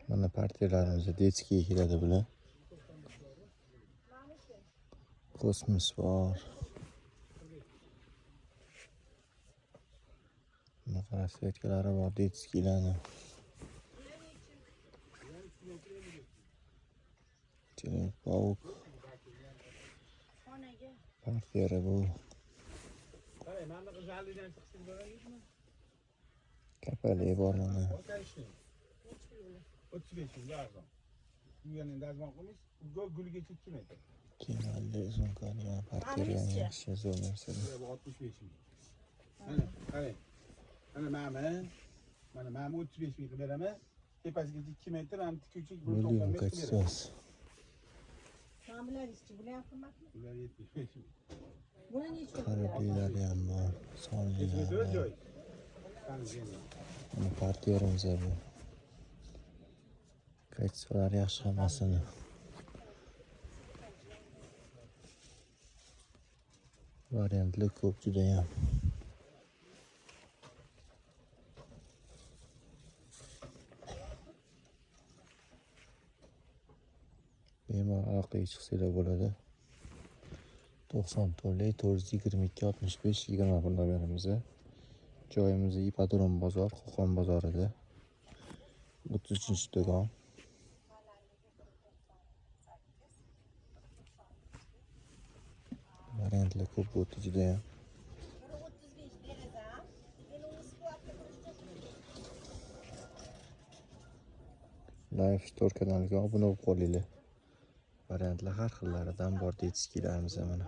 Mana partiyalarimiz detskiga keladi bular. Kosmos bor. Bunaqa rasvetkalari bor detskilarni. Pavuk. Partiyari bu. Kapali bor mana. 35 yıl lazım. Dünyanın lazım olmuş. Gül geçip kime? Kemalli uzunqo'rgan partiyani yaxshi zo'r narsa. 65 yıl. Mana 35 ming qilib beraman. Tepasiga 2 metr ham tikuvchi bir Million kaçacağız. Bular qimmatmi? Bular 75 ming. Buni necha? Qariyalar ham bor, sonlilar bor. Mana partiyamiz bu. Qaytsalar yaxshi hammasini. Variantli ko'p juda ham. Bemalol aloqaga chiqsanglar bo'ladi. 94lik 422 65 20 pulga beramiz. Joyimiz Ipodrom bozor, Qo'qon bozorida. 33-do'kon. Variantlar ko'p o'tdi juda ham. Live Store kanaliga obuna bo'lib qolinglar. Variantlar har xillaridan bor detskilarimiz mana.